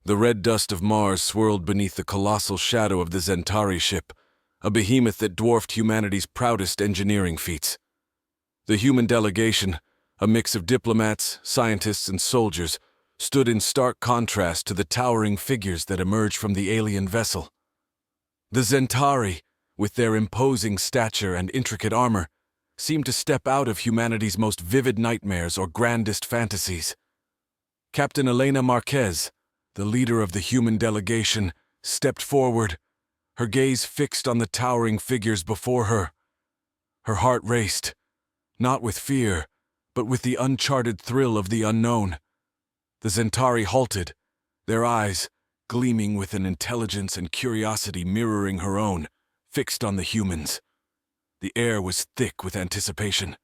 The red dust of Mars swirled beneath the colossal shadow of the Centauri ship, a behemoth that dwarfed humanity's proudest engineering feats. The human delegation, a mix of diplomats, scientists, and soldiers, stood in stark contrast to the towering figures that emerged from the alien vessel. The Centauri, with their imposing stature and intricate armor, seemed to step out of humanity's most vivid nightmares or grandest fantasies. Captain Elena Marquez, the leader of the human delegation, stepped forward, her gaze fixed on the towering figures before her. Her heart raced, not with fear, but with the uncharted thrill of the unknown. The Centauri halted, their eyes, gleaming with an intelligence and curiosity mirroring her own, fixed on the humans. The air was thick with anticipation.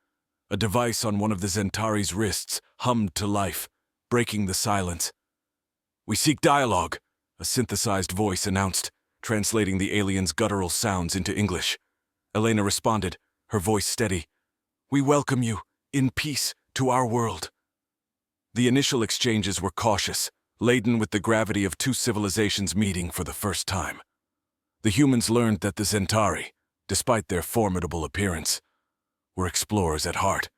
A device on one of the Centauri's wrists hummed to life, breaking the silence. "We seek dialogue," a synthesized voice announced, translating the alien's guttural sounds into English. Elena responded, her voice steady. "We welcome you, in peace, to our world." The initial exchanges were cautious, laden with the gravity of two civilizations meeting for the first time. The humans learned that the Centauri, despite their formidable appearance, were explorers at heart,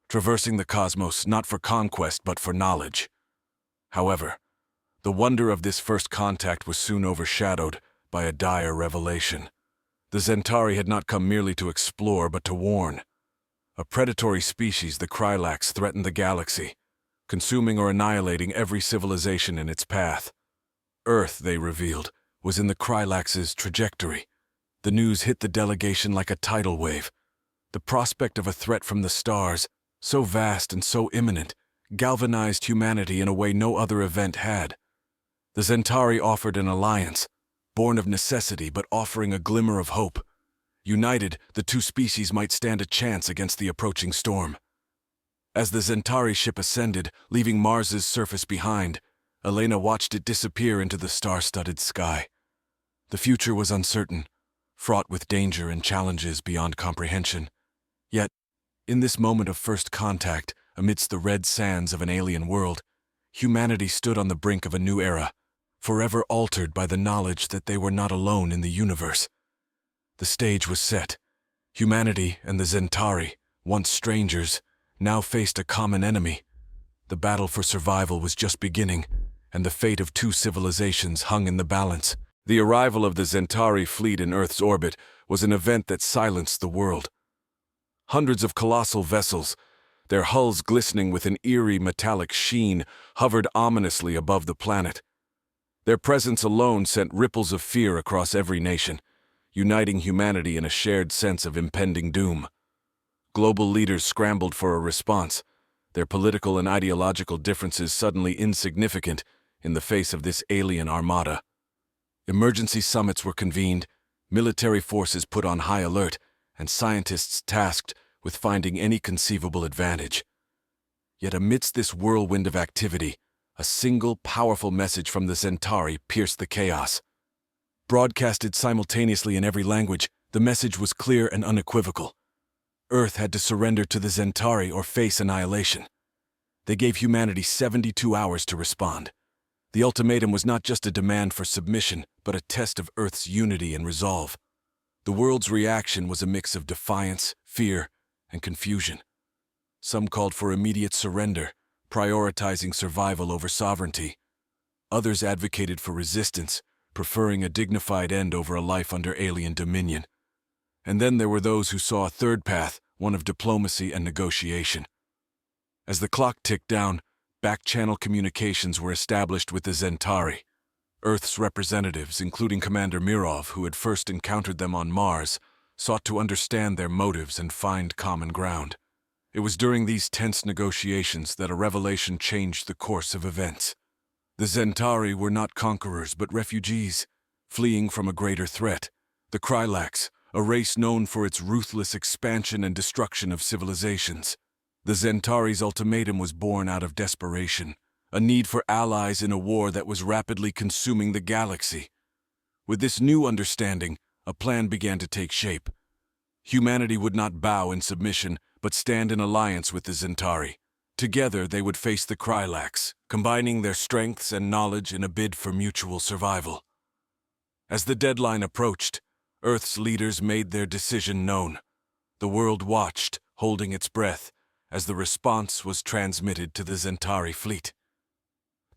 traversing the cosmos not for conquest but for knowledge. However, the wonder of this first contact was soon overshadowed by a dire revelation. The Centauri had not come merely to explore but to warn. A predatory species, the Krylax, threatened the galaxy, consuming or annihilating every civilization in its path. Earth, they revealed, was in the Krylax's trajectory. The news hit the delegation like a tidal wave. The prospect of a threat from the stars, so vast and so imminent, galvanized humanity in a way no other event had. The Centauri offered an alliance, born of necessity but offering a glimmer of hope. United, the two species might stand a chance against the approaching storm. As the Centauri ship ascended, leaving Mars's surface behind, Elena watched it disappear into the star-studded sky. The future was uncertain, fraught with danger and challenges beyond comprehension. Yet, in this moment of first contact, amidst the red sands of an alien world, humanity stood on the brink of a new era, forever altered by the knowledge that they were not alone in the universe. The stage was set. Humanity and the Centauri, once strangers, now faced a common enemy. The battle for survival was just beginning, and the fate of two civilizations hung in the balance. The arrival of the Centauri fleet in Earth's orbit was an event that silenced the world. Hundreds of colossal vessels, their hulls glistening with an eerie metallic sheen, hovered ominously above the planet. Their presence alone sent ripples of fear across every nation, uniting humanity in a shared sense of impending doom. Global leaders scrambled for a response, their political and ideological differences suddenly insignificant in the face of this alien armada. Emergency summits were convened, military forces put on high alert, and scientists tasked with finding any conceivable advantage. Yet amidst this whirlwind of activity, a single powerful message from the Centauri pierced the chaos. Broadcasted simultaneously in every language, the message was clear and unequivocal. Earth had to surrender to the Centauri or face annihilation. They gave humanity 72 hours to respond. The ultimatum was not just a demand for submission, but a test of Earth's unity and resolve. The world's reaction was a mix of defiance, fear, and confusion. Some called for immediate surrender, prioritizing survival over sovereignty. Others advocated for resistance, preferring a dignified end over a life under alien dominion. And then there were those who saw a third path, one of diplomacy and negotiation. As the clock ticked down, back-channel communications were established with the Centauri. Earth's representatives, including Commander Mirov, who had first encountered them on Mars, sought to understand their motives and find common ground. It was during these tense negotiations that a revelation changed the course of events. The Centauri were not conquerors but refugees, fleeing from a greater threat, the Krylax, a race known for its ruthless expansion and destruction of civilizations. The Centauri's ultimatum was born out of desperation, a need for allies in a war that was rapidly consuming the galaxy. With this new understanding, a plan began to take shape. Humanity would not bow in submission, but stand in alliance with the Centauri, Together, they would face the Krylax, combining their strengths and knowledge in a bid for mutual survival. As the deadline approached, Earth's leaders made their decision known. The world watched, holding its breath, as the response was transmitted to the Zentari fleet.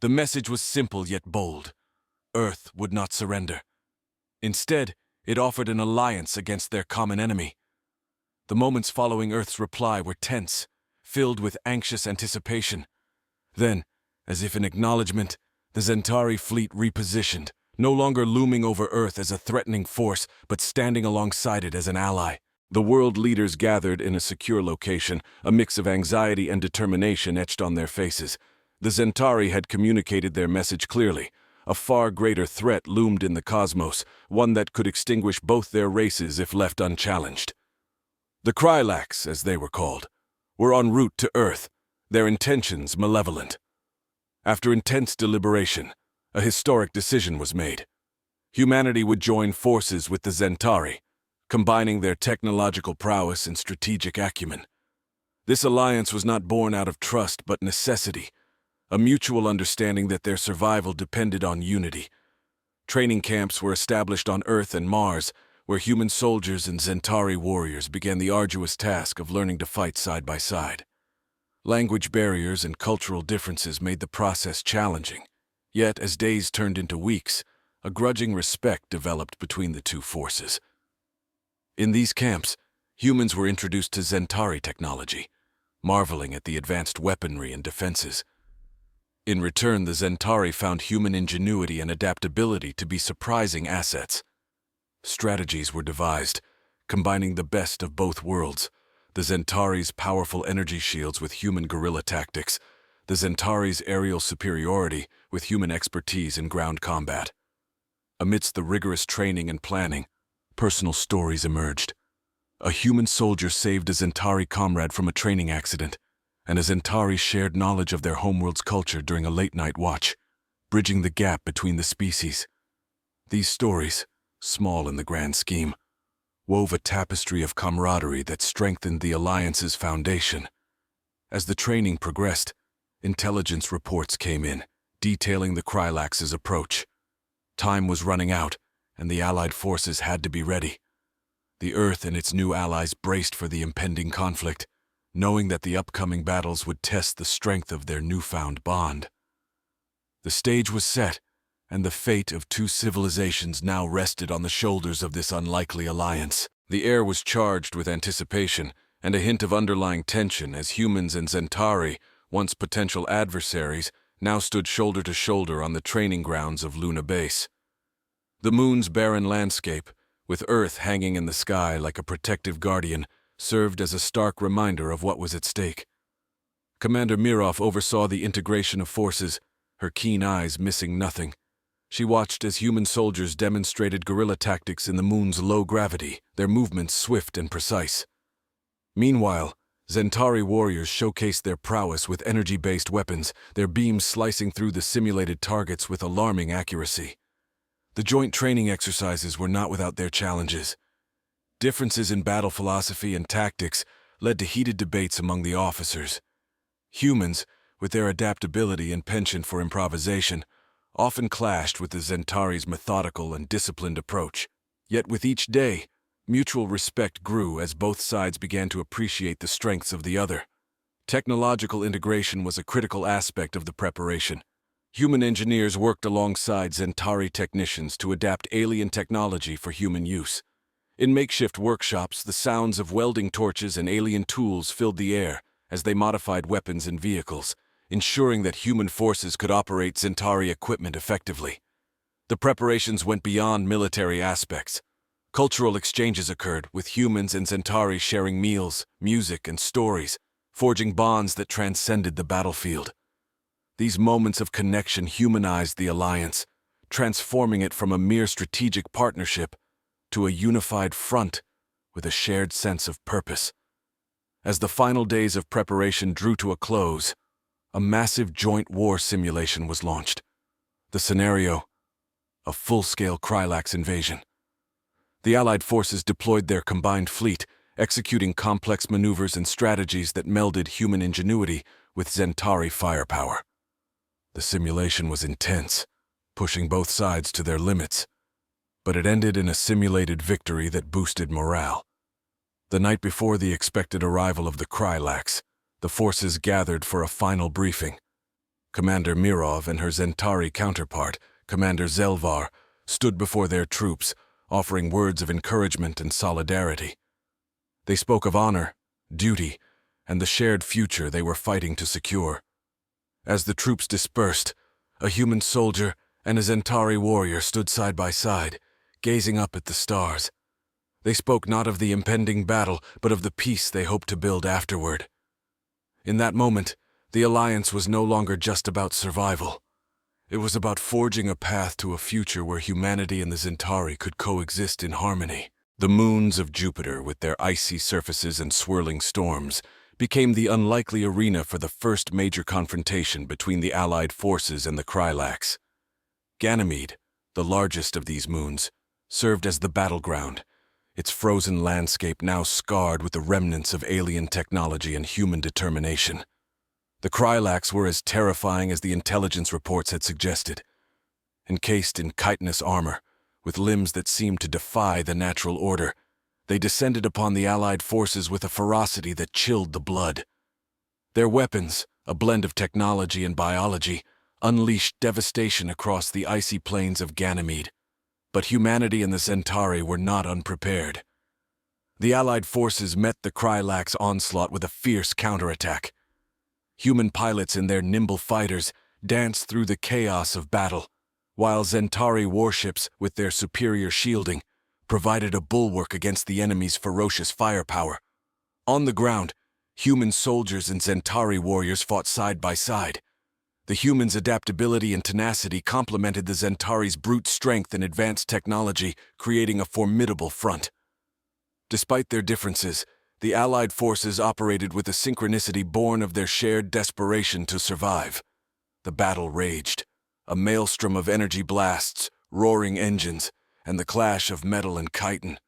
The message was simple yet bold. Earth would not surrender. Instead, it offered an alliance against their common enemy. The moments following Earth's reply were tense, filled with anxious anticipation. Then, as if in acknowledgement, the Zentari fleet repositioned, no longer looming over Earth as a threatening force, but standing alongside it as an ally. The world leaders gathered in a secure location, a mix of anxiety and determination etched on their faces. The Zentari had communicated their message clearly. A far greater threat loomed in the cosmos, one that could extinguish both their races if left unchallenged. The Krylax, as they were called, were en route to Earth, their intentions malevolent. After intense deliberation, a historic decision was made. Humanity would join forces with the Zentari, combining their technological prowess and strategic acumen. This alliance was not born out of trust but necessity, a mutual understanding that their survival depended on unity. Training camps were established on Earth and Mars, where human soldiers and Zentari warriors began the arduous task of learning to fight side by side. Language barriers and cultural differences made the process challenging. Yet, as days turned into weeks, a grudging respect developed between the two forces. In these camps, humans were introduced to Zentari technology, marveling at the advanced weaponry and defenses. In return, the Zentari found human ingenuity and adaptability to be surprising assets. Strategies were devised, combining the best of both worlds: the Zentari's powerful energy shields with human guerrilla tactics, the Zentari's aerial superiority with human expertise in ground combat. Amidst the rigorous training and planning, personal stories emerged. A human soldier saved a Zentari comrade from a training accident, and a Zentari shared knowledge of their homeworld's culture during a late-night watch, bridging the gap between the species. These stories, small in the grand scheme, wove a tapestry of camaraderie that strengthened the alliance's foundation. As the training progressed, intelligence reports came in, detailing the Krylax's approach. Time was running out, and the Allied forces had to be ready. The Earth and its new allies braced for the impending conflict, knowing that the upcoming battles would test the strength of their newfound bond. The stage was set, and the fate of two civilizations now rested on the shoulders of this unlikely alliance. The air was charged with anticipation and a hint of underlying tension as humans and Zentari, once potential adversaries, now stood shoulder to shoulder on the training grounds of Luna Base. The moon's barren landscape, with Earth hanging in the sky like a protective guardian, served as a stark reminder of what was at stake. Commander Mirov oversaw the integration of forces, her keen eyes missing nothing. She watched as human soldiers demonstrated guerrilla tactics in the moon's low gravity, their movements swift and precise. Meanwhile, Zentari warriors showcased their prowess with energy-based weapons, their beams slicing through the simulated targets with alarming accuracy. The joint training exercises were not without their challenges. Differences in battle philosophy and tactics led to heated debates among the officers. Humans, with their adaptability and penchant for improvisation, often clashed with the Zentari's methodical and disciplined approach. Yet with each day, mutual respect grew as both sides began to appreciate the strengths of the other. Technological integration was a critical aspect of the preparation. Human engineers worked alongside Zentari technicians to adapt alien technology for human use. In makeshift workshops, the sounds of welding torches and alien tools filled the air as they modified weapons and vehicles, ensuring that human forces could operate Zentari equipment effectively. The preparations went beyond military aspects. Cultural exchanges occurred, with humans and Zentari sharing meals, music, and stories, forging bonds that transcended the battlefield. These moments of connection humanized the alliance, transforming it from a mere strategic partnership to a unified front with a shared sense of purpose. As the final days of preparation drew to a close, a massive joint war simulation was launched. The scenario: a full-scale Krylax invasion. The Allied forces deployed their combined fleet, executing complex maneuvers and strategies that melded human ingenuity with Zentari firepower. The simulation was intense, pushing both sides to their limits, but it ended in a simulated victory that boosted morale. The night before the expected arrival of the Krylax, the forces gathered for a final briefing. Commander Mirov and her Zentari counterpart, Commander Zelvar, stood before their troops, offering words of encouragement and solidarity. They spoke of honor, duty, and the shared future they were fighting to secure. As the troops dispersed, a human soldier and a Zentari warrior stood side by side, gazing up at the stars. They spoke not of the impending battle, but of the peace they hoped to build afterward. In that moment, the alliance was no longer just about survival. It was about forging a path to a future where humanity and the Zentari could coexist in harmony. The moons of Jupiter, with their icy surfaces and swirling storms, became the unlikely arena for the first major confrontation between the Allied forces and the Krylax. Ganymede, the largest of these moons, served as the battleground, its frozen landscape now scarred with the remnants of alien technology and human determination. The Krylax were as terrifying as the intelligence reports had suggested. Encased in chitinous armor, with limbs that seemed to defy the natural order, they descended upon the Allied forces with a ferocity that chilled the blood. Their weapons, a blend of technology and biology, unleashed devastation across the icy plains of Ganymede. But humanity and the Zentari were not unprepared. The Allied forces met the Krylax onslaught with a fierce counterattack. Human pilots and their nimble fighters danced through the chaos of battle, while Zentari warships, with their superior shielding, provided a bulwark against the enemy's ferocious firepower. On the ground, human soldiers and Zentari warriors fought side by side. The humans' adaptability and tenacity complemented the Zentari's brute strength and advanced technology, creating a formidable front. Despite their differences, the Allied forces operated with a synchronicity born of their shared desperation to survive. The battle raged, a maelstrom of energy blasts, roaring engines, and the clash of metal and chitin.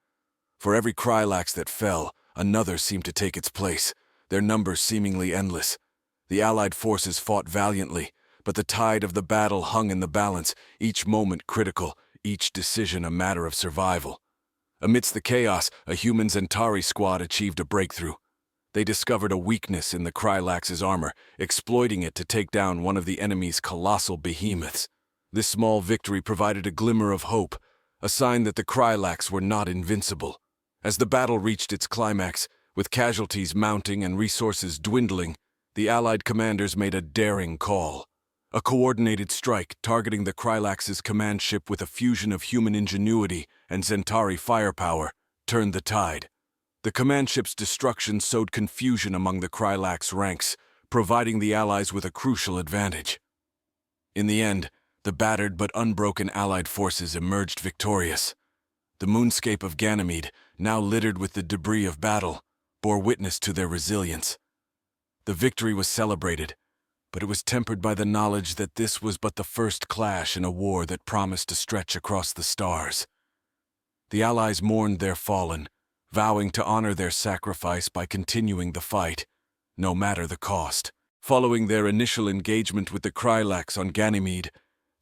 For every Krylax that fell, another seemed to take its place, their numbers seemingly endless. The Allied forces fought valiantly, but the tide of the battle hung in the balance, each moment critical, each decision a matter of survival. Amidst the chaos, a human Zentari squad achieved a breakthrough. They discovered a weakness in the Krylax's armor, exploiting it to take down one of the enemy's colossal behemoths. This small victory provided a glimmer of hope, a sign that the Krylax were not invincible. As the battle reached its climax, with casualties mounting and resources dwindling, the Allied commanders made a daring call. A coordinated strike targeting the Krylax's command ship with a fusion of human ingenuity and Zentari firepower turned the tide. The command ship's destruction sowed confusion among the Krylax ranks, providing the Allies with a crucial advantage. In the end, the battered but unbroken Allied forces emerged victorious. The moonscape of Ganymede, now littered with the debris of battle, bore witness to their resilience. The victory was celebrated, but it was tempered by the knowledge that this was but the first clash in a war that promised to stretch across the stars. The Allies mourned their fallen, vowing to honor their sacrifice by continuing the fight, no matter the cost. Following their initial engagement with the Krylax on Ganymede,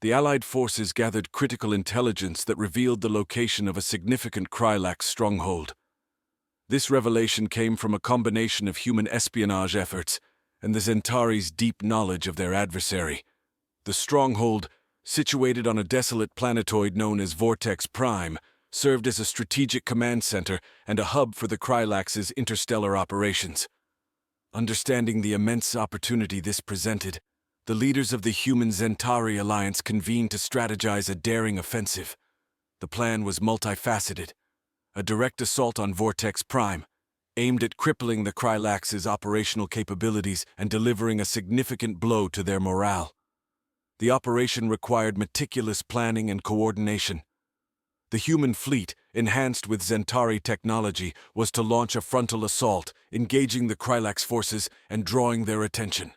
the Allied forces gathered critical intelligence that revealed the location of a significant Krylax stronghold. This revelation came from a combination of human espionage efforts and the Zentari's deep knowledge of their adversary. The stronghold, situated on a desolate planetoid known as Vortex Prime, served as a strategic command center and a hub for the Krylax's interstellar operations. Understanding the immense opportunity this presented, the leaders of the Human-Zentari alliance convened to strategize a daring offensive. The plan was multifaceted. A direct assault on Vortex Prime, aimed at crippling the Krylax's operational capabilities and delivering a significant blow to their morale. The operation required meticulous planning and coordination. The human fleet, enhanced with Zentari technology, was to launch a frontal assault, engaging the Krylax forces and drawing their attention.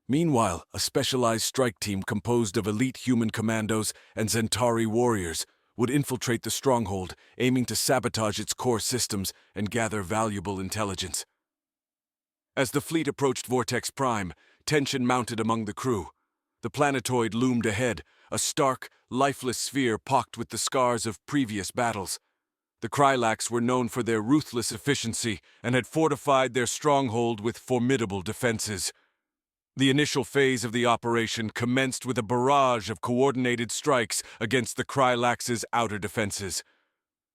Meanwhile, a specialized strike team composed of elite human commandos and Zentari warriors would infiltrate the stronghold, aiming to sabotage its core systems and gather valuable intelligence. As the fleet approached Vortex Prime, Tension mounted among the crew. The planetoid loomed ahead, a stark, lifeless sphere pocked with the scars of previous battles. The Krylax were known for their ruthless efficiency and had fortified their stronghold with formidable defenses. The initial phase of the operation commenced with a barrage of coordinated strikes against the Krylax's outer defenses.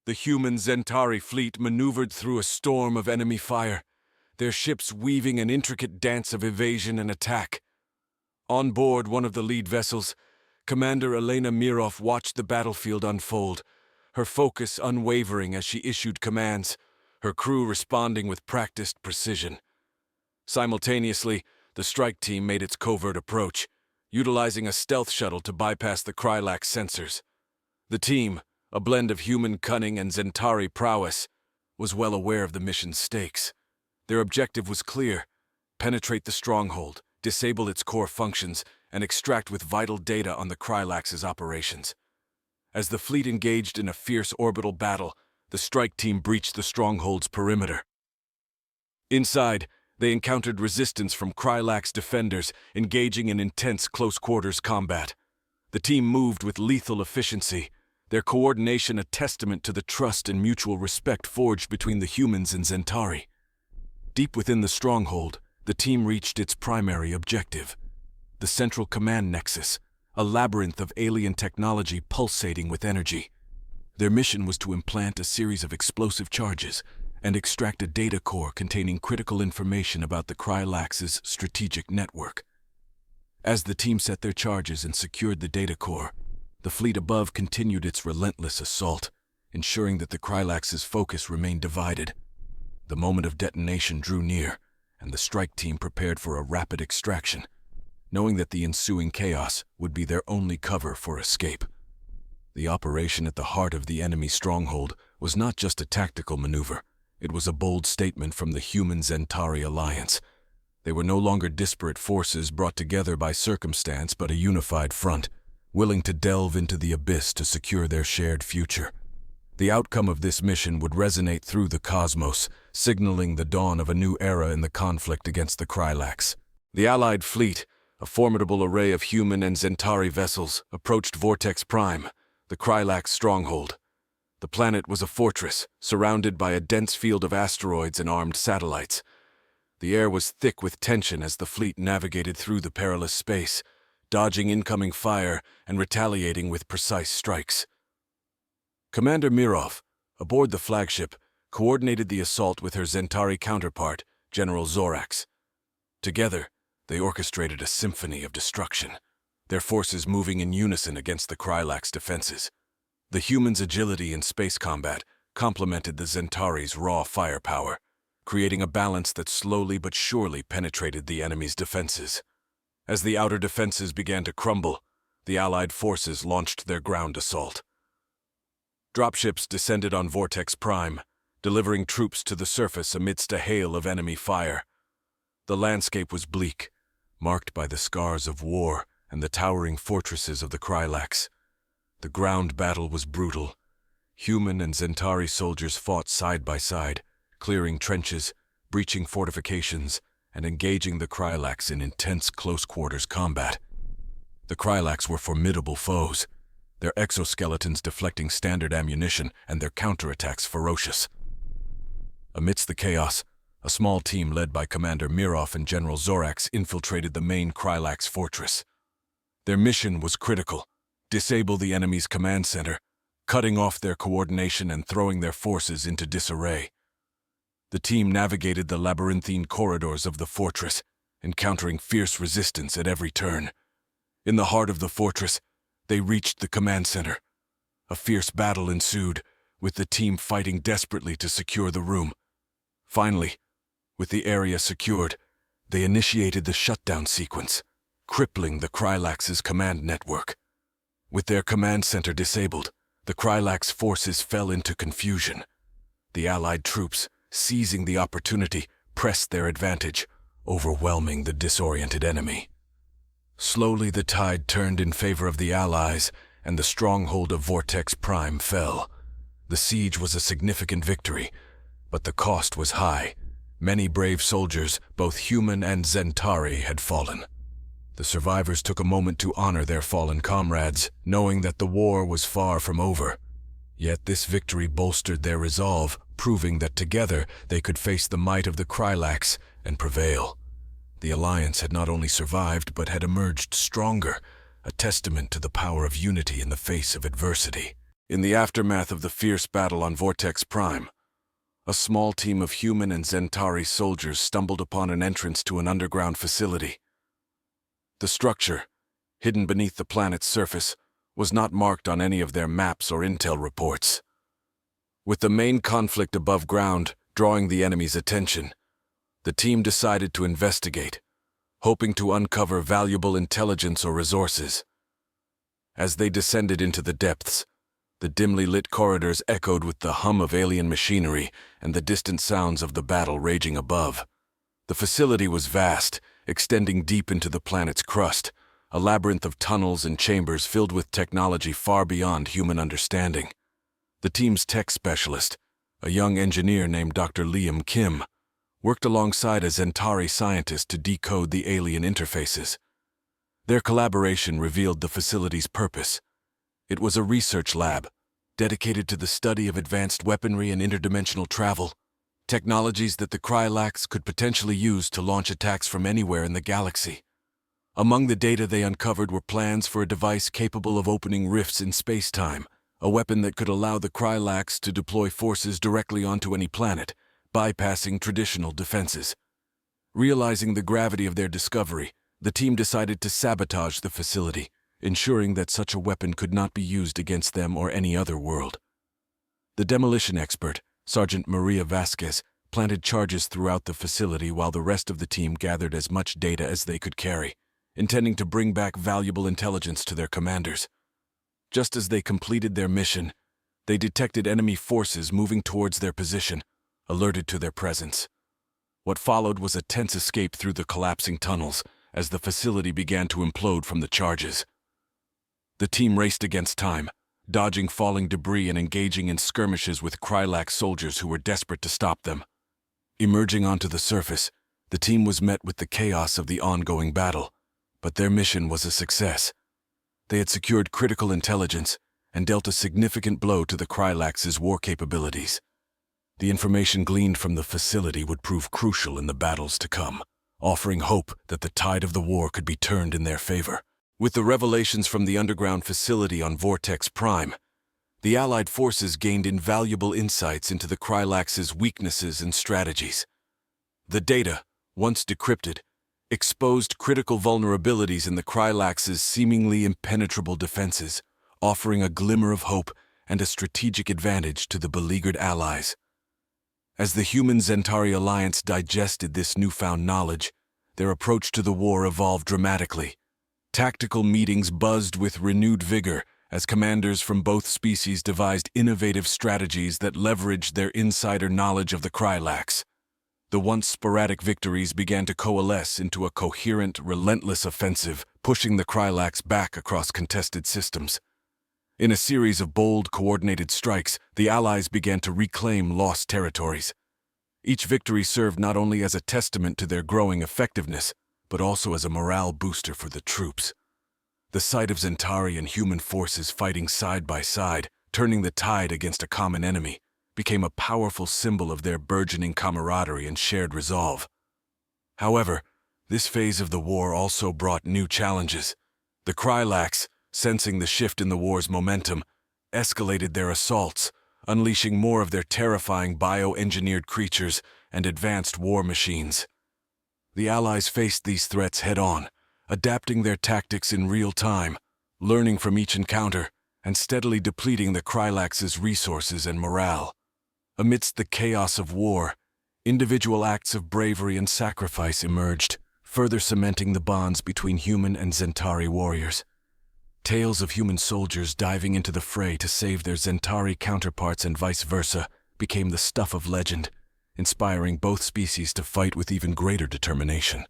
The human Zentari fleet maneuvered through a storm of enemy fire, their ships weaving an intricate dance of evasion and attack. On board one of the lead vessels, Commander Elena Mirov watched the battlefield unfold, her focus unwavering as she issued commands, her crew responding with practiced precision. Simultaneously, the strike team made its covert approach, utilizing a stealth shuttle to bypass the Krylax sensors. The team, a blend of human cunning and Zentari prowess, was well aware of the mission's stakes. Their objective was clear: penetrate the stronghold, disable its core functions, and extract with vital data on the Krylax's operations. As the fleet engaged in a fierce orbital battle, the strike team breached the stronghold's perimeter. Inside, they encountered resistance from Krylax defenders engaging in intense close-quarters combat. The team moved with lethal efficiency, their coordination a testament to the trust and mutual respect forged between the humans and Zentari. Deep within the stronghold, the team reached its primary objective: the central command nexus, a labyrinth of alien technology pulsating with energy. Their mission was to implant a series of explosive charges and extract a data core containing critical information about the Krylax's strategic network. As the team set their charges and secured the data core, the fleet above continued its relentless assault, ensuring that the Krylax's focus remained divided. The moment of detonation drew near, and the strike team prepared for a rapid extraction, knowing that the ensuing chaos would be their only cover for escape. The operation at the heart of the enemy stronghold was not just a tactical maneuver. It was a bold statement from the human-Zentari alliance. They were no longer disparate forces brought together by circumstance, but a unified front, willing to delve into the abyss to secure their shared future. The outcome of this mission would resonate through the cosmos, signaling the dawn of a new era in the conflict against the Krylax. The Allied fleet, a formidable array of human and Zentari vessels, approached Vortex Prime, the Krylax stronghold. The planet was a fortress, surrounded by a dense field of asteroids and armed satellites. The air was thick with tension as the fleet navigated through the perilous space, dodging incoming fire and retaliating with precise strikes. Commander Mirov, aboard the flagship, coordinated the assault with her Zentari counterpart, General Zorax. Together, they orchestrated a symphony of destruction, their forces moving in unison against the Krylax defenses. The humans' agility in space combat complemented the Zentari's raw firepower, creating a balance that slowly but surely penetrated the enemy's defenses. As the outer defenses began to crumble, the Allied forces launched their ground assault. Dropships descended on Vortex Prime, delivering troops to the surface amidst a hail of enemy fire. The landscape was bleak, marked by the scars of war and the towering fortresses of the Krylax. The ground battle was brutal. Human and Zentari soldiers fought side by side, clearing trenches, breaching fortifications, and engaging the Krylax in intense close-quarters combat. The Krylax were formidable foes, their exoskeletons deflecting standard ammunition and their counterattacks ferocious. Amidst the chaos, a small team led by Commander Mirov and General Zorax infiltrated the main Krylax fortress. Their mission was critical: disable the enemy's command center, cutting off their coordination and throwing their forces into disarray. The team navigated the labyrinthine corridors of the fortress, encountering fierce resistance at every turn. In the heart of the fortress, they reached the command center. A fierce battle ensued, with the team fighting desperately to secure the room. Finally, with the area secured, they initiated the shutdown sequence, crippling the Krylax's command network. With their command center disabled, the Krylax forces fell into confusion. The Allied troops, seizing the opportunity, pressed their advantage, overwhelming the disoriented enemy. Slowly the tide turned in favor of the Allies, and the stronghold of Vortex Prime fell. The siege was a significant victory, but the cost was high. Many brave soldiers, both human and Zentari, had fallen. The survivors took a moment to honor their fallen comrades, knowing that the war was far from over. Yet this victory bolstered their resolve, proving that together they could face the might of the Krylax and prevail. The Alliance had not only survived but had emerged stronger, a testament to the power of unity in the face of adversity. In the aftermath of the fierce battle on Vortex Prime, a small team of human and Zentari soldiers stumbled upon an entrance to an underground facility. The structure, hidden beneath the planet's surface, was not marked on any of their maps or intel reports. With the main conflict above ground drawing the enemy's attention, the team decided to investigate, hoping to uncover valuable intelligence or resources. As they descended into the depths, the dimly lit corridors echoed with the hum of alien machinery and the distant sounds of the battle raging above. The facility was vast, extending deep into the planet's crust, a labyrinth of tunnels and chambers filled with technology far beyond human understanding. The team's tech specialist, a young engineer named Dr. Liam Kim, worked alongside a Zentari scientist to decode the alien interfaces. Their collaboration revealed the facility's purpose. It was a research lab, dedicated to the study of advanced weaponry and interdimensional travel, technologies that the Krylax could potentially use to launch attacks from anywhere in the galaxy. Among the data they uncovered were plans for a device capable of opening rifts in space-time, a weapon that could allow the Krylax to deploy forces directly onto any planet, bypassing traditional defenses. Realizing the gravity of their discovery, the team decided to sabotage the facility, ensuring that such a weapon could not be used against them or any other world. The demolition expert, Sergeant Maria Vasquez, planted charges throughout the facility while the rest of the team gathered as much data as they could carry, intending to bring back valuable intelligence to their commanders. Just as they completed their mission, they detected enemy forces moving towards their position, alerted to their presence. What followed was a tense escape through the collapsing tunnels as the facility began to implode from the charges. The team raced against time, dodging falling debris and engaging in skirmishes with Krylax soldiers who were desperate to stop them. Emerging onto the surface, the team was met with the chaos of the ongoing battle, but their mission was a success. They had secured critical intelligence and dealt a significant blow to the Krylax's war capabilities. The information gleaned from the facility would prove crucial in the battles to come, offering hope that the tide of the war could be turned in their favor. With the revelations from the underground facility on Vortex Prime, the Allied forces gained invaluable insights into the Krylax's weaknesses and strategies. The data, once decrypted, exposed critical vulnerabilities in the Krylax's seemingly impenetrable defenses, offering a glimmer of hope and a strategic advantage to the beleaguered allies. As the Human-Zentari Alliance digested this newfound knowledge, their approach to the war evolved dramatically. Tactical meetings buzzed with renewed vigor as commanders from both species devised innovative strategies that leveraged their insider knowledge of the Krylax. The once sporadic victories began to coalesce into a coherent, relentless offensive, pushing the Krylax back across contested systems. In a series of bold, coordinated strikes, the Allies began to reclaim lost territories. Each victory served not only as a testament to their growing effectiveness, but also as a morale booster for the troops. The sight of Zentari and human forces fighting side by side, turning the tide against a common enemy, became a powerful symbol of their burgeoning camaraderie and shared resolve. However, this phase of the war also brought new challenges. The Krylax, sensing the shift in the war's momentum, escalated their assaults, unleashing more of their terrifying bioengineered creatures and advanced war machines. The Allies faced these threats head-on, adapting their tactics in real time, learning from each encounter, and steadily depleting the Krylax's resources and morale. Amidst the chaos of war, individual acts of bravery and sacrifice emerged, further cementing the bonds between human and Zentari warriors. Tales of human soldiers diving into the fray to save their Zentari counterparts and vice versa became the stuff of legend, inspiring both species to fight with even greater determination.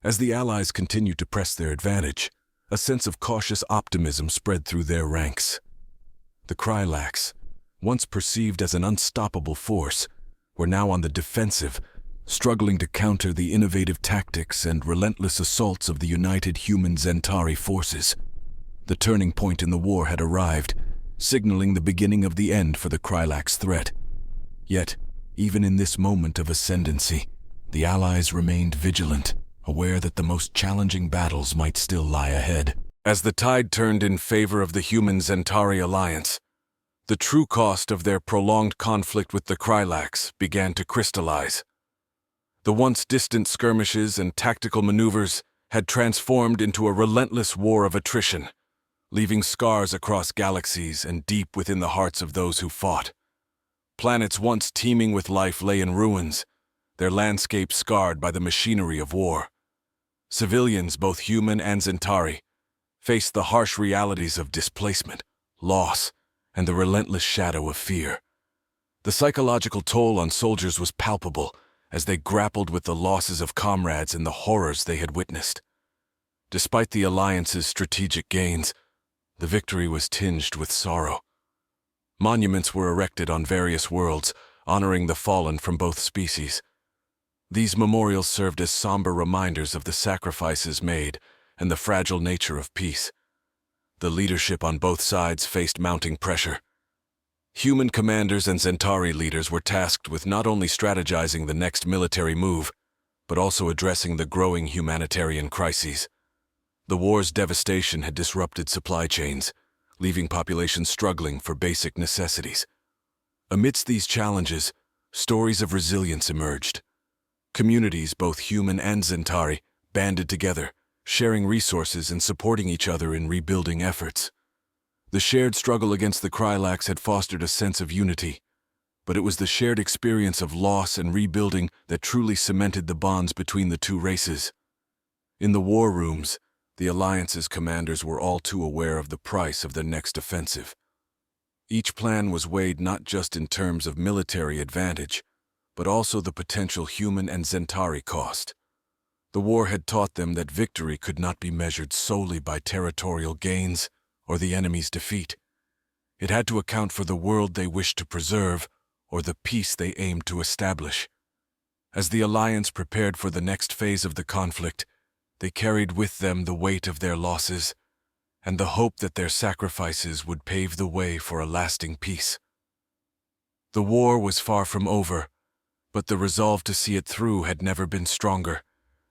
As the Allies continued to press their advantage, a sense of cautious optimism spread through their ranks. The Krylax, once perceived as an unstoppable force, were now on the defensive, struggling to counter the innovative tactics and relentless assaults of the united human Zentari forces. The turning point in the war had arrived, signaling the beginning of the end for the Krylax threat. Yet, even in this moment of ascendancy, the Allies remained vigilant, aware that the most challenging battles might still lie ahead. As the tide turned in favor of the human Zentari alliance, the true cost of their prolonged conflict with the Krylax began to crystallize. The once distant skirmishes and tactical maneuvers had transformed into a relentless war of attrition, leaving scars across galaxies and deep within the hearts of those who fought. Planets once teeming with life lay in ruins, their landscapes scarred by the machinery of war. Civilians, both human and Zentari, faced the harsh realities of displacement, loss, and the relentless shadow of fear. The psychological toll on soldiers was palpable as they grappled with the losses of comrades and the horrors they had witnessed. Despite the Alliance's strategic gains, the victory was tinged with sorrow. Monuments were erected on various worlds, honoring the fallen from both species. These memorials served as somber reminders of the sacrifices made and the fragile nature of peace. The leadership on both sides faced mounting pressure. Human commanders and Zentari leaders were tasked with not only strategizing the next military move, but also addressing the growing humanitarian crises. The war's devastation had disrupted supply chains, leaving populations struggling for basic necessities. Amidst these challenges, stories of resilience emerged. Communities, both human and Zentari, banded together, sharing resources and supporting each other in rebuilding efforts. The shared struggle against the Krylax had fostered a sense of unity, but it was the shared experience of loss and rebuilding that truly cemented the bonds between the two races. In the war rooms, the Alliance's commanders were all too aware of the price of their next offensive. Each plan was weighed not just in terms of military advantage, but also the potential human and Zentari cost. The war had taught them that victory could not be measured solely by territorial gains or the enemy's defeat. It had to account for the world they wished to preserve or the peace they aimed to establish. As the Alliance prepared for the next phase of the conflict, they carried with them the weight of their losses and the hope that their sacrifices would pave the way for a lasting peace. The war was far from over, but the resolve to see it through had never been stronger,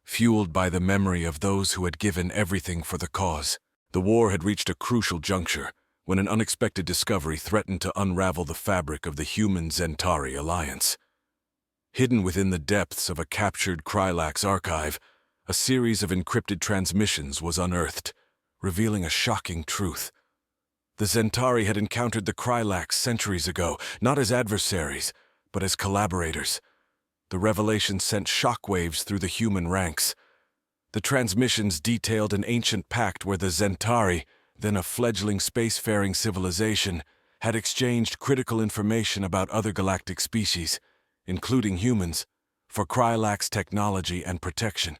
fueled by the memory of those who had given everything for the cause. The war had reached a crucial juncture when an unexpected discovery threatened to unravel the fabric of the human-Zentari alliance. Hidden within the depths of a captured Krylax archive, a series of encrypted transmissions was unearthed, revealing a shocking truth. The Zentari had encountered the Krylax centuries ago, not as adversaries, but as collaborators. The revelation sent shockwaves through the human ranks. The transmissions detailed an ancient pact where the Zentari, then a fledgling spacefaring civilization, had exchanged critical information about other galactic species, including humans, for Krylax technology and protection.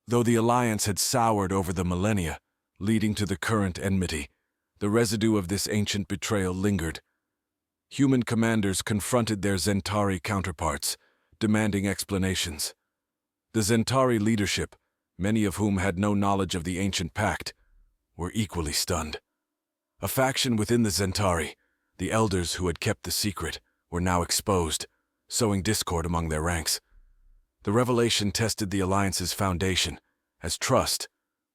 Though the Alliance had soured over the millennia, leading to the current enmity, the residue of this ancient betrayal lingered. Human commanders confronted their Zentari counterparts, demanding explanations. The Zentari leadership, many of whom had no knowledge of the ancient pact, were equally stunned. A faction within the Zentari, the elders who had kept the secret, were now exposed, sowing discord among their ranks. The revelation tested the Alliance's foundation, as trust,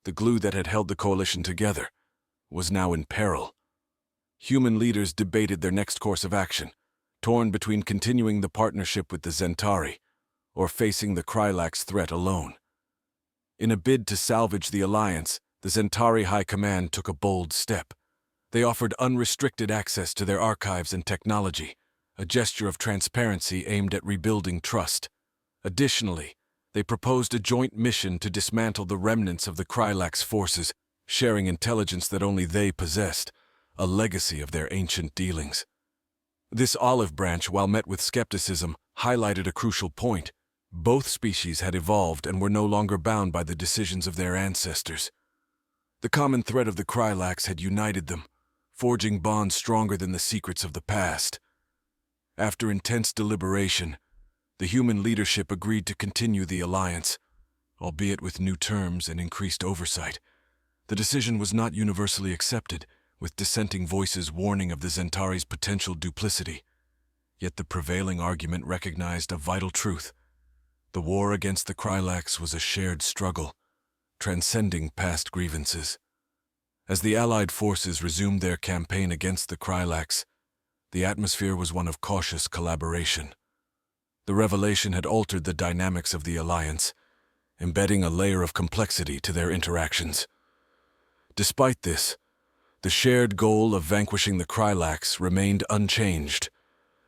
the glue that had held the coalition together, was now in peril. Human leaders debated their next course of action, torn between continuing the partnership with the Zentari or facing the Krylax threat alone. In a bid to salvage the Alliance, the Zentari High Command took a bold step. They offered unrestricted access to their archives and technology, a gesture of transparency aimed at rebuilding trust. Additionally, they proposed a joint mission to dismantle the remnants of the Krylax forces, sharing intelligence that only they possessed, a legacy of their ancient dealings. This olive branch, while met with skepticism, highlighted a crucial point. Both species had evolved and were no longer bound by the decisions of their ancestors. The common thread of the Krylax had united them, forging bonds stronger than the secrets of the past. After intense deliberation, The human leadership agreed to continue the alliance, albeit with new terms and increased oversight. The decision was not universally accepted, with dissenting voices warning of the Zentari's potential duplicity. Yet the prevailing argument recognized a vital truth. The war against the Krylax was a shared struggle, transcending past grievances. As the Allied forces resumed their campaign against the Krylax, the atmosphere was one of cautious collaboration. The revelation had altered the dynamics of the alliance, embedding a layer of complexity to their interactions. Despite this, the shared goal of vanquishing the Krylax remained unchanged,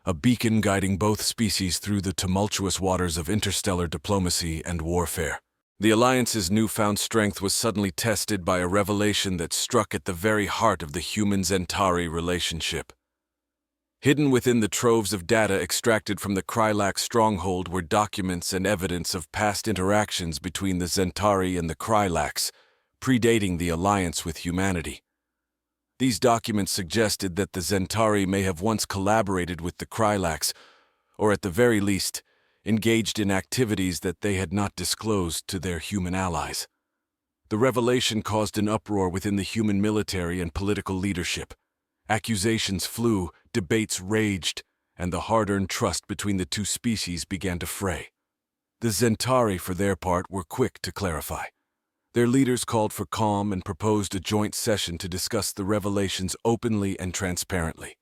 a beacon guiding both species through the tumultuous waters of interstellar diplomacy and warfare. The Alliance's newfound strength was suddenly tested by a revelation that struck at the very heart of the human-Zentari relationship. Hidden within the troves of data extracted from the Krylax stronghold were documents and evidence of past interactions between the Zentari and the Krylax, predating the alliance with humanity. These documents suggested that the Zentari may have once collaborated with the Krylax, or at the very least, engaged in activities that they had not disclosed to their human allies. The revelation caused an uproar within the human military and political leadership. Accusations flew, debates raged, and the hard-earned trust between the two species began to fray. The Zentari, for their part, were quick to clarify. Their leaders called for calm and proposed a joint session to discuss the revelations openly and transparently.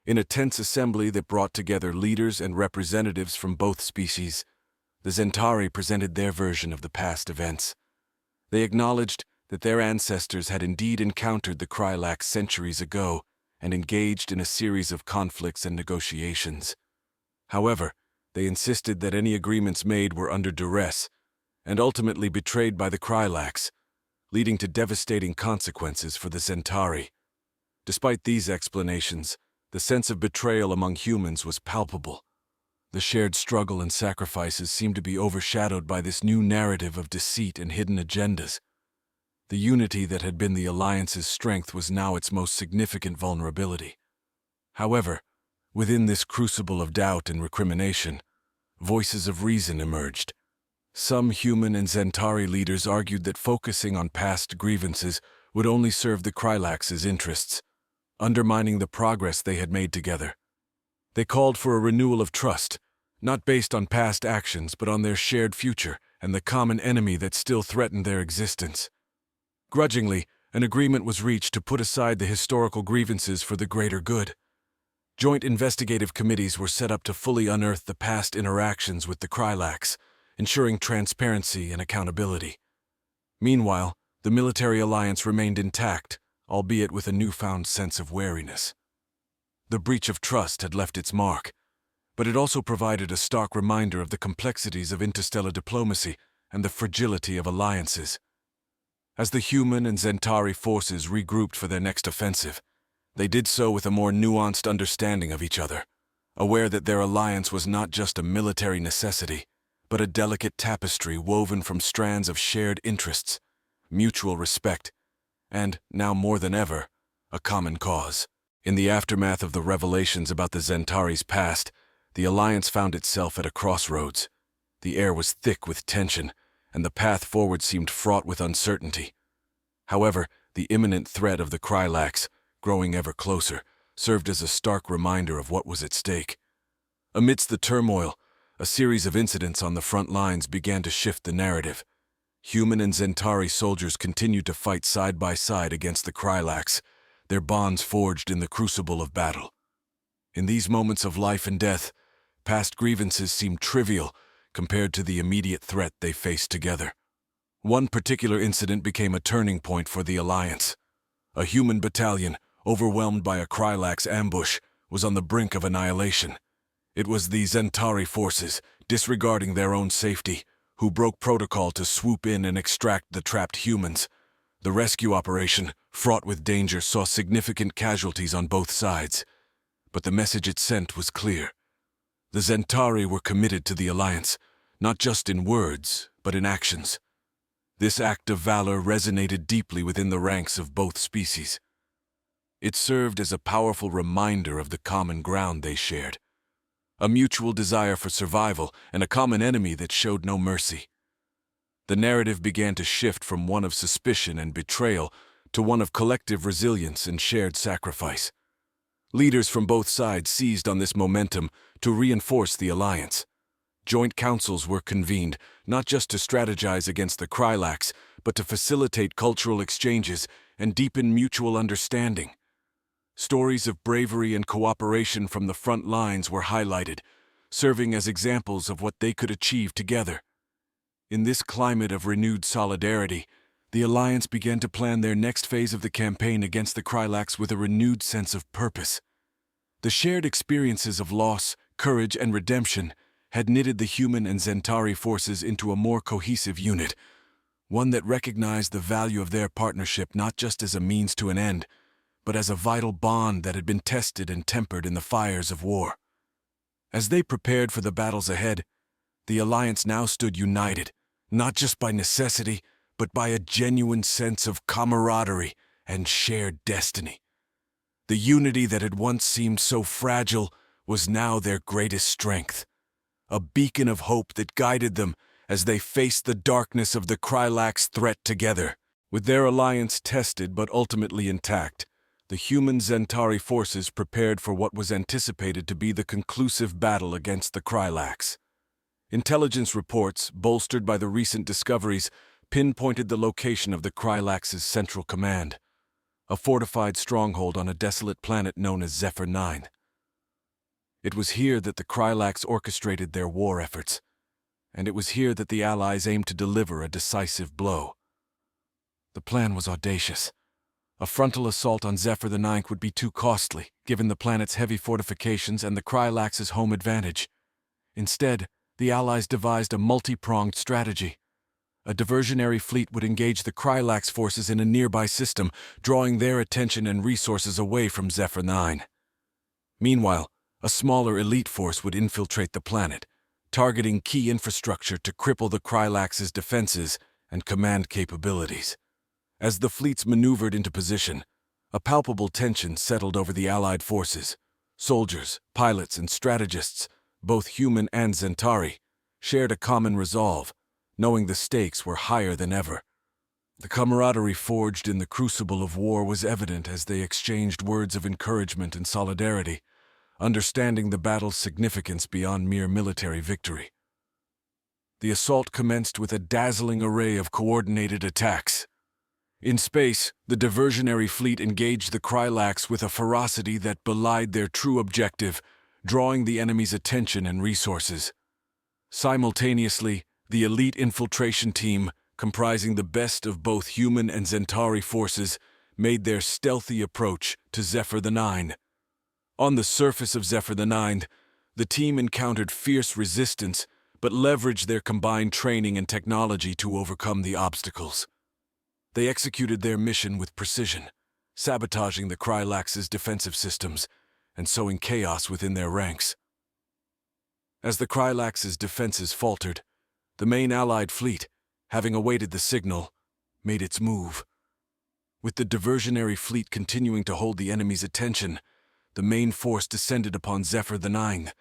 In a tense assembly that brought together leaders and representatives from both species, the Zentari presented their version of the past events. They acknowledged that their ancestors had indeed encountered the Krylax centuries ago and engaged in a series of conflicts and negotiations. However, they insisted that any agreements made were under duress and ultimately betrayed by the Krylax, leading to devastating consequences for the Zentari. Despite these explanations, the sense of betrayal among humans was palpable. The shared struggle and sacrifices seemed to be overshadowed by this new narrative of deceit and hidden agendas. The unity that had been the Alliance's strength was now its most significant vulnerability. However, within this crucible of doubt and recrimination, voices of reason emerged. Some human and Zentari leaders argued that focusing on past grievances would only serve the Krylax's interests, undermining the progress they had made together. They called for a renewal of trust, not based on past actions but on their shared future and the common enemy that still threatened their existence. Grudgingly, an agreement was reached to put aside the historical grievances for the greater good. Joint investigative committees were set up to fully unearth the past interactions with the Krylax, ensuring transparency and accountability. Meanwhile, the military alliance remained intact, albeit with a newfound sense of wariness. The breach of trust had left its mark, but it also provided a stark reminder of the complexities of interstellar diplomacy and the fragility of alliances. As the human and Zentari forces regrouped for their next offensive, they did so with a more nuanced understanding of each other, aware that their alliance was not just a military necessity, but a delicate tapestry woven from strands of shared interests, mutual respect, and, now more than ever, a common cause. In the aftermath of the revelations about the Zentari's past, the Alliance found itself at a crossroads. The air was thick with tension, and the path forward seemed fraught with uncertainty. However, the imminent threat of the Krylax, growing ever closer, served as a stark reminder of what was at stake. Amidst the turmoil, a series of incidents on the front lines began to shift the narrative. Human and Zentari soldiers continued to fight side by side against the Krylax, their bonds forged in the crucible of battle. In these moments of life and death, past grievances seemed trivial compared to the immediate threat they faced together. One particular incident became a turning point for the Alliance. A human battalion, overwhelmed by a Krylax ambush, was on the brink of annihilation. It was the Zentari forces, disregarding their own safety, who broke protocol to swoop in and extract the trapped humans. The rescue operation, fraught with danger, saw significant casualties on both sides. But the message it sent was clear. The Zentari were committed to the Alliance, not just in words, but in actions. This act of valor resonated deeply within the ranks of both species. It served as a powerful reminder of the common ground they shared. a mutual desire for survival, and a common enemy that showed no mercy. The narrative began to shift from one of suspicion and betrayal to one of collective resilience and shared sacrifice. Leaders from both sides seized on this momentum to reinforce the alliance. Joint councils were convened, not just to strategize against the Krylax, but to facilitate cultural exchanges and deepen mutual understanding. Stories of bravery and cooperation from the front lines were highlighted, serving as examples of what they could achieve together. In this climate of renewed solidarity, the Alliance began to plan their next phase of the campaign against the Krylax with a renewed sense of purpose. The shared experiences of loss, courage, and redemption had knitted the human and Zentari forces into a more cohesive unit, one that recognized the value of their partnership not just as a means to an end, but as a vital bond that had been tested and tempered in the fires of war. As they prepared for the battles ahead, the Alliance now stood united, not just by necessity, but by a genuine sense of camaraderie and shared destiny. The unity that had once seemed so fragile was now their greatest strength, a beacon of hope that guided them as they faced the darkness of the Krylax threat together. With their alliance tested but ultimately intact, the human Zentari forces prepared for what was anticipated to be the conclusive battle against the Krylax. Intelligence reports, bolstered by the recent discoveries, pinpointed the location of the Krylax's central command, a fortified stronghold on a desolate planet known as Zephyr 9. It was here that the Krylax orchestrated their war efforts, and it was here that the Allies aimed to deliver a decisive blow. The plan was audacious. A frontal assault on Zephyr 9 would be too costly, given the planet's heavy fortifications and the Krylax's home advantage. Instead, the Allies devised a multi-pronged strategy. A diversionary fleet would engage the Krylax forces in a nearby system, drawing their attention and resources away from Zephyr 9. Meanwhile, a smaller elite force would infiltrate the planet, targeting key infrastructure to cripple the Krylax's defenses and command capabilities. As the fleets maneuvered into position, a palpable tension settled over the Allied forces. Soldiers, pilots, and strategists, both human and Zentari, shared a common resolve, knowing the stakes were higher than ever. The camaraderie forged in the crucible of war was evident as they exchanged words of encouragement and solidarity, understanding the battle's significance beyond mere military victory. The assault commenced with a dazzling array of coordinated attacks. In space, the diversionary fleet engaged the Krylax with a ferocity that belied their true objective, drawing the enemy's attention and resources. Simultaneously, the elite infiltration team, comprising the best of both human and Zentari forces, made their stealthy approach to Zephyr 9. On the surface of Zephyr 9, the team encountered fierce resistance, but leveraged their combined training and technology to overcome the obstacles. They executed their mission with precision, sabotaging the Krylax's defensive systems and sowing chaos within their ranks. As the Krylax's defenses faltered, the main Allied fleet, having awaited the signal, made its move. With the diversionary fleet continuing to hold the enemy's attention, the main force descended upon Zephyr 9,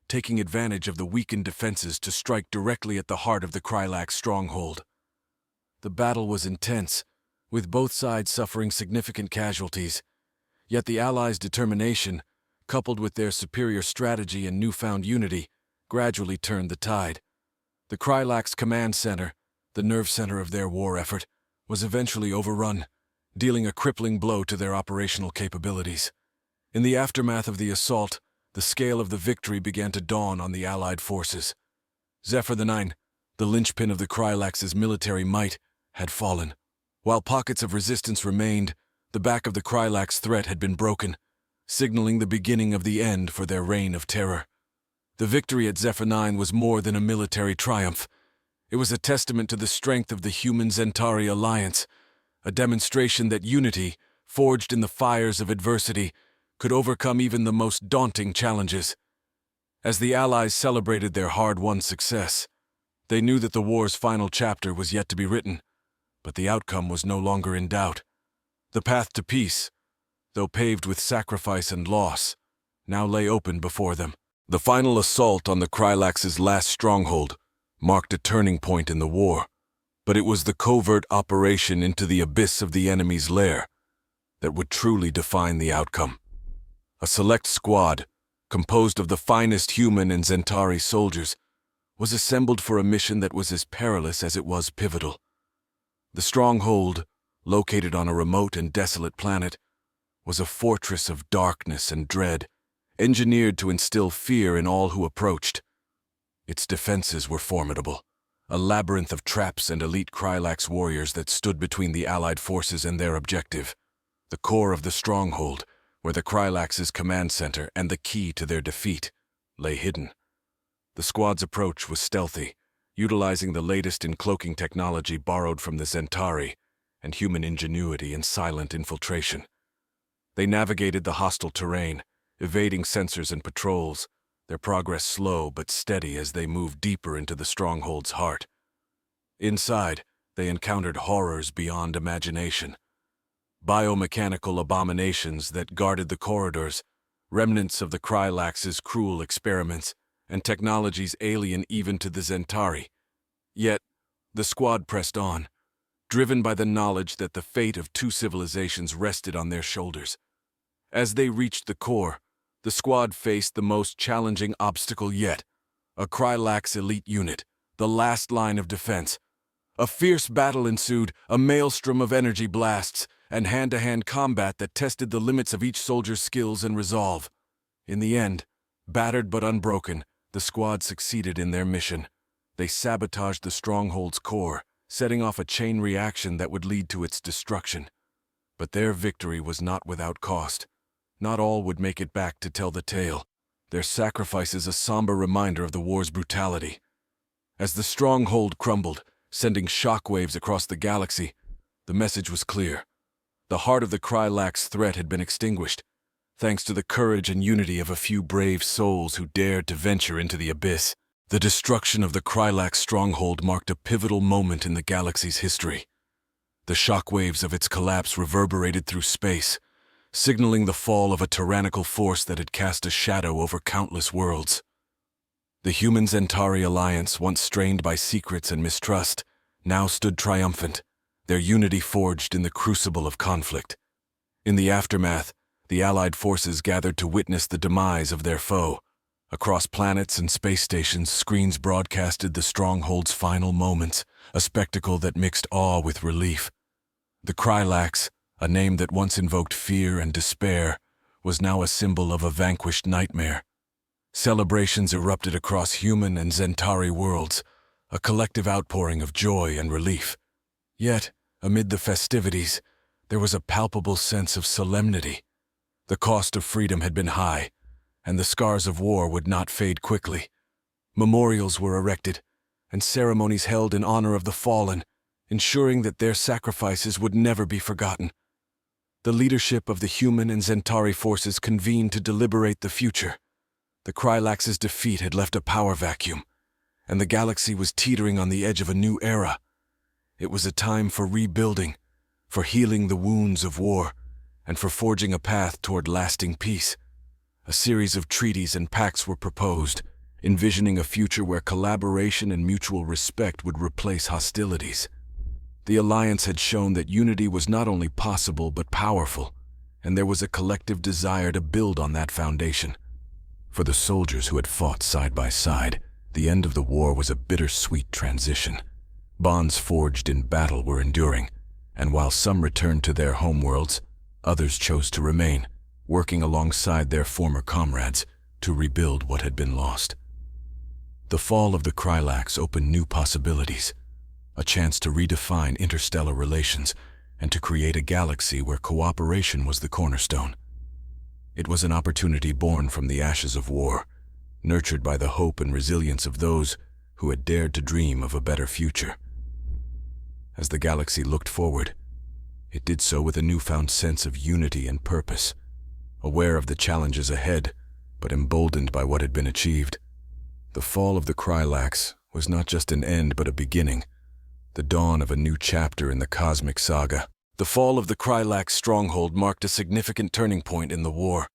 taking advantage of the weakened defenses to strike directly at the heart of the Krylax stronghold. The battle was intense, with both sides suffering significant casualties, yet the Allies' determination, coupled with their superior strategy and newfound unity, gradually turned the tide. The Krylax command center, the nerve center of their war effort, was eventually overrun, dealing a crippling blow to their operational capabilities. In the aftermath of the assault, the scale of the victory began to dawn on the Allied forces. Zephyr 9, the linchpin of the Krylax's military might, had fallen. While pockets of resistance remained, the back of the Krylax threat had been broken, signaling the beginning of the end for their reign of terror. The victory at Zephyr 9 was more than a military triumph. It was a testament to the strength of the human-Zentari alliance, a demonstration that unity, forged in the fires of adversity, could overcome even the most daunting challenges. As the Allies celebrated their hard-won success, they knew that the war's final chapter was yet to be written, but the outcome was no longer in doubt. The path to peace, though paved with sacrifice and loss, now lay open before them. The final assault on the Krylax's last stronghold marked a turning point in the war, but it was the covert operation into the abyss of the enemy's lair that would truly define the outcome. A select squad, composed of the finest human and Zentari soldiers, was assembled for a mission that was as perilous as it was pivotal. The stronghold, located on a remote and desolate planet, was a fortress of darkness and dread, engineered to instill fear in all who approached. Its defenses were formidable, a labyrinth of traps and elite Krylax warriors that stood between the Allied forces and their objective. The core of the stronghold, where the Krylax's command center and the key to their defeat lay hidden. The squad's approach was stealthy, utilizing the latest in cloaking technology borrowed from the Zentari and human ingenuity in silent infiltration. They navigated the hostile terrain, evading sensors and patrols, their progress slow but steady as they moved deeper into the stronghold's heart. Inside, they encountered horrors beyond imagination. Biomechanical abominations that guarded the corridors, remnants of the Krylax's cruel experiments, and technologies alien even to the Zentari. Yet, the squad pressed on, driven by the knowledge that the fate of two civilizations rested on their shoulders. As they reached the core, the squad faced the most challenging obstacle yet, a Krylax elite unit, the last line of defense. A fierce battle ensued, a maelstrom of energy blasts, and hand-to-hand combat that tested the limits of each soldier's skills and resolve. In the end, battered but unbroken, the squad succeeded in their mission. They sabotaged the stronghold's core, setting off a chain reaction that would lead to its destruction. But their victory was not without cost. Not all would make it back to tell the tale, their sacrifices a somber reminder of the war's brutality. As the stronghold crumbled, sending shockwaves across the galaxy, the message was clear. The heart of the Krylax threat had been extinguished, thanks to the courage and unity of a few brave souls who dared to venture into the abyss. The destruction of the Krylax stronghold marked a pivotal moment in the galaxy's history. The shockwaves of its collapse reverberated through space, signaling the fall of a tyrannical force that had cast a shadow over countless worlds. The human-Zentari alliance, once strained by secrets and mistrust, now stood triumphant, their unity forged in the crucible of conflict. In the aftermath, the Allied forces gathered to witness the demise of their foe. Across planets and space stations, screens broadcasted the stronghold's final moments, a spectacle that mixed awe with relief. The Krylax, a name that once invoked fear and despair, was now a symbol of a vanquished nightmare. Celebrations erupted across human and Zentari worlds, a collective outpouring of joy and relief. Yet, amid the festivities, there was a palpable sense of solemnity. The cost of freedom had been high, and the scars of war would not fade quickly. Memorials were erected, and ceremonies held in honor of the fallen, ensuring that their sacrifices would never be forgotten. The leadership of the human and Zentari forces convened to deliberate the future. The Krylax's defeat had left a power vacuum, and the galaxy was teetering on the edge of a new era. It was a time for rebuilding, for healing the wounds of war, and for forging a path toward lasting peace. A series of treaties and pacts were proposed, envisioning a future where collaboration and mutual respect would replace hostilities. The alliance had shown that unity was not only possible but powerful, and there was a collective desire to build on that foundation. For the soldiers who had fought side by side, the end of the war was a bittersweet transition. Bonds forged in battle were enduring, and while some returned to their homeworlds, others chose to remain, working alongside their former comrades to rebuild what had been lost. The fall of the Krylax opened new possibilities, a chance to redefine interstellar relations and to create a galaxy where cooperation was the cornerstone. It was an opportunity born from the ashes of war, nurtured by the hope and resilience of those who had dared to dream of a better future. As the galaxy looked forward, it did so with a newfound sense of unity and purpose, aware of the challenges ahead, but emboldened by what had been achieved. The fall of the Krylax was not just an end but a beginning, the dawn of a new chapter in the cosmic saga. The fall of the Krylax stronghold marked a significant turning point in the war.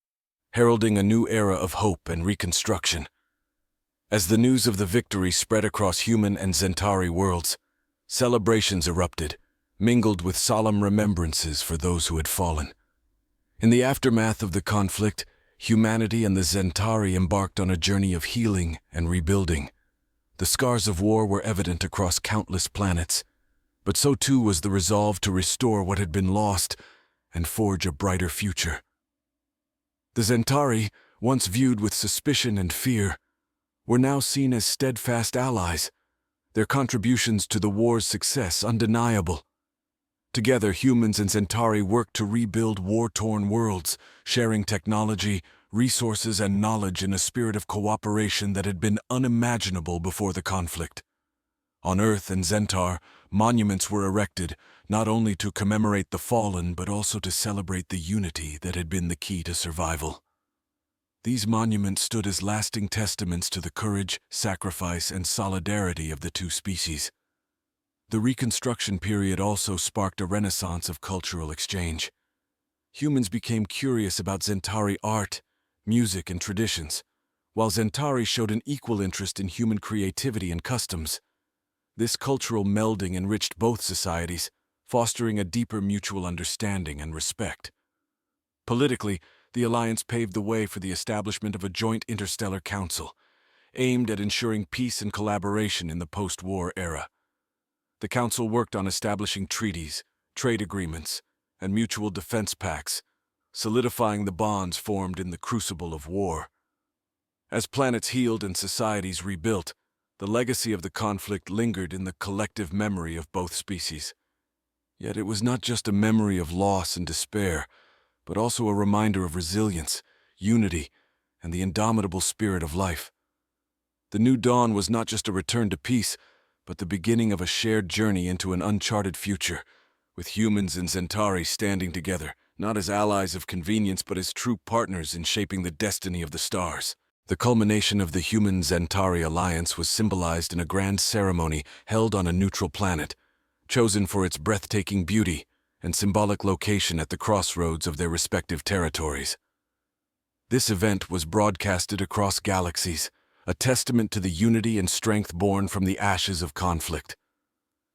heralding a new era of hope and reconstruction. As the news of the victory spread across human and Zentari worlds, celebrations erupted, mingled with solemn remembrances for those who had fallen. In the aftermath of the conflict, humanity and the Zentari embarked on a journey of healing and rebuilding. The scars of war were evident across countless planets, but so too was the resolve to restore what had been lost and forge a brighter future. The Zentari, once viewed with suspicion and fear, were now seen as steadfast allies, their contributions to the war's success undeniable. Together, humans and Zentari worked to rebuild war-torn worlds, sharing technology, resources, and knowledge in a spirit of cooperation that had been unimaginable before the conflict. On Earth and Zentar, monuments were erected, not only to commemorate the fallen, but also to celebrate the unity that had been the key to survival. These monuments stood as lasting testaments to the courage, sacrifice, and solidarity of the two species. The Reconstruction period also sparked a renaissance of cultural exchange. Humans became curious about Zentari art, music, and traditions, while Zentari showed an equal interest in human creativity and customs. This cultural melding enriched both societies, fostering a deeper mutual understanding and respect. Politically, the alliance paved the way for the establishment of a joint interstellar council, aimed at ensuring peace and collaboration in the post-war era. The council worked on establishing treaties, trade agreements, and mutual defense pacts, solidifying the bonds formed in the crucible of war. As planets healed and societies rebuilt, the legacy of the conflict lingered in the collective memory of both species. Yet it was not just a memory of loss and despair, but also a reminder of resilience, unity, and the indomitable spirit of life. The new dawn was not just a return to peace, but the beginning of a shared journey into an uncharted future, with humans and Zentari standing together, not as allies of convenience but as true partners in shaping the destiny of the stars. The culmination of the human-Zentari alliance was symbolized in a grand ceremony held on a neutral planet, chosen for its breathtaking beauty and symbolic location at the crossroads of their respective territories. This event was broadcasted across galaxies, a testament to the unity and strength born from the ashes of conflict.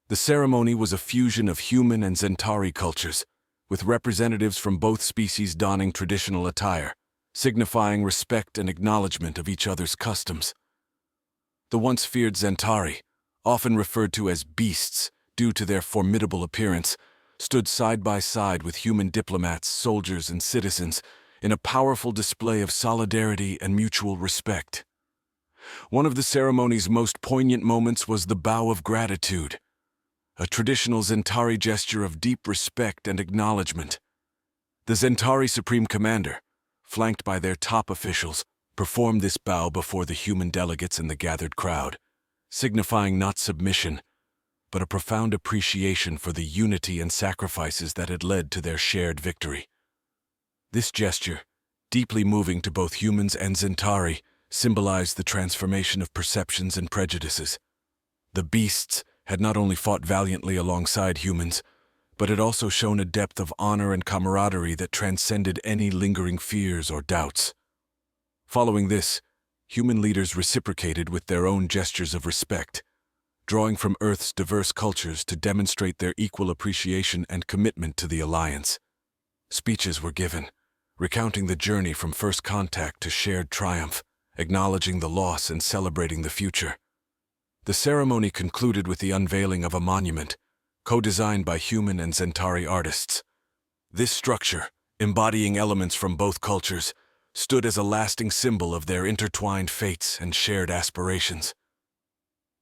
The ceremony was a fusion of human and Zentari cultures, with representatives from both species donning traditional attire, signifying respect and acknowledgement of each other's customs. The once feared Zentari, often referred to as beasts due to their formidable appearance, stood side by side with human diplomats, soldiers, and citizens in a powerful display of solidarity and mutual respect. One of the ceremony's most poignant moments was the bow of gratitude, a traditional Zentari gesture of deep respect and acknowledgement. The Zentari Supreme Commander, flanked by their top officials, performed this bow before the human delegates in the gathered crowd, signifying not submission, but a profound appreciation for the unity and sacrifices that had led to their shared victory. This gesture, deeply moving to both humans and Zentari, symbolized the transformation of perceptions and prejudices. The beasts had not only fought valiantly alongside humans, but had also shown a depth of honor and camaraderie that transcended any lingering fears or doubts. Following this, human leaders reciprocated with their own gestures of respect, drawing from Earth's diverse cultures to demonstrate their equal appreciation and commitment to the alliance. Speeches were given, recounting the journey from first contact to shared triumph, acknowledging the loss and celebrating the future. The ceremony concluded with the unveiling of a monument, co-designed by human and Zentari artists. This structure, embodying elements from both cultures, stood as a lasting symbol of their intertwined fates and shared aspirations.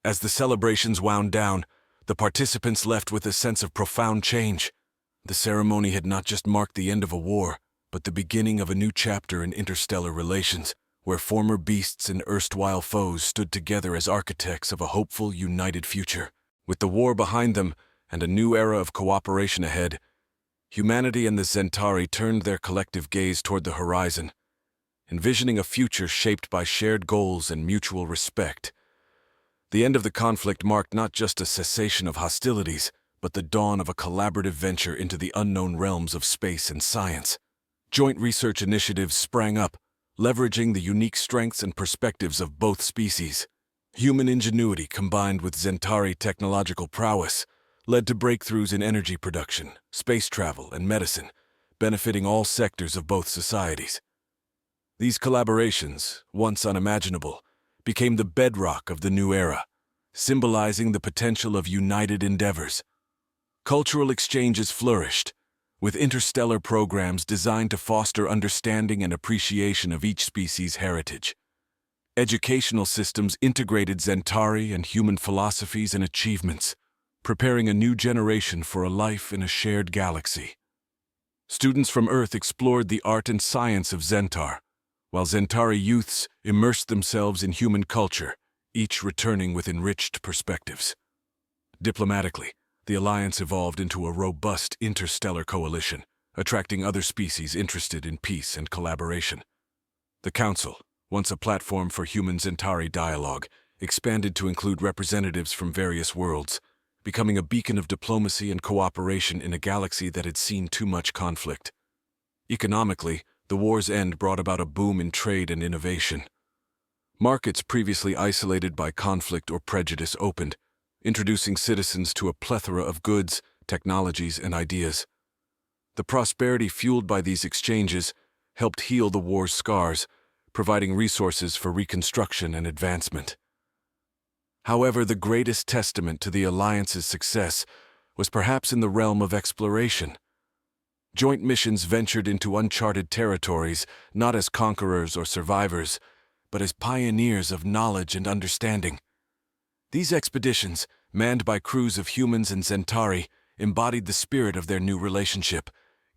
As the celebrations wound down, the participants left with a sense of profound change. The ceremony had not just marked the end of a war, but the beginning of a new chapter in interstellar relations, where former beasts and erstwhile foes stood together as architects of a hopeful, united future. With the war behind them and a new era of cooperation ahead, humanity and the Zentari turned their collective gaze toward the horizon, envisioning a future shaped by shared goals and mutual respect. The end of the conflict marked not just a cessation of hostilities, but the dawn of a collaborative venture into the unknown realms of space and science. Joint research initiatives sprang up, leveraging the unique strengths and perspectives of both species. Human ingenuity combined with Zentari technological prowess led to breakthroughs in energy production, space travel, and medicine, benefiting all sectors of both societies. These collaborations, once unimaginable, became the bedrock of the new era, symbolizing the potential of united endeavors. Cultural exchanges flourished, with interstellar programs designed to foster understanding and appreciation of each species' heritage. Educational systems integrated Zentari and human philosophies and achievements, preparing a new generation for a life in a shared galaxy. Students from Earth explored the art and science of Zentar, while Zentari youths immersed themselves in human culture, each returning with enriched perspectives. Diplomatically, the alliance evolved into a robust interstellar coalition, attracting other species interested in peace and collaboration. The Council, once a platform for human-Zentari dialogue, expanded to include representatives from various worlds, becoming a beacon of diplomacy and cooperation in a galaxy that had seen too much conflict. Economically, the war's end brought about a boom in trade and innovation. Markets previously isolated by conflict or prejudice opened, introducing citizens to a plethora of goods, technologies, and ideas. The prosperity fueled by these exchanges helped heal the war's scars, providing resources for reconstruction and advancement. However, the greatest testament to the alliance's success was perhaps in the realm of exploration. Joint missions ventured into uncharted territories, not as conquerors or survivors, but as pioneers of knowledge and understanding. These expeditions, manned by crews of humans and Zentari, embodied the spirit of their new relationship,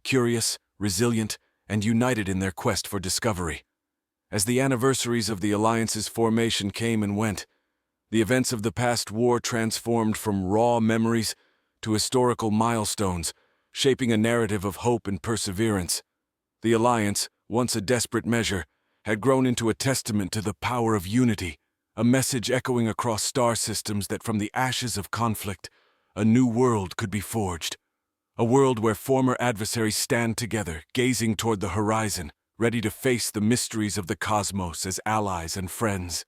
curious, resilient, and united in their quest for discovery. As the anniversaries of the Alliance's formation came and went, the events of the past war transformed from raw memories to historical milestones, shaping a narrative of hope and perseverance. The Alliance, once a desperate measure, had grown into a testament to the power of unity, a message echoing across star systems that from the ashes of conflict, a new world could be forged. A world where former adversaries stand together, gazing toward the horizon, ready to face the mysteries of the cosmos as allies and friends.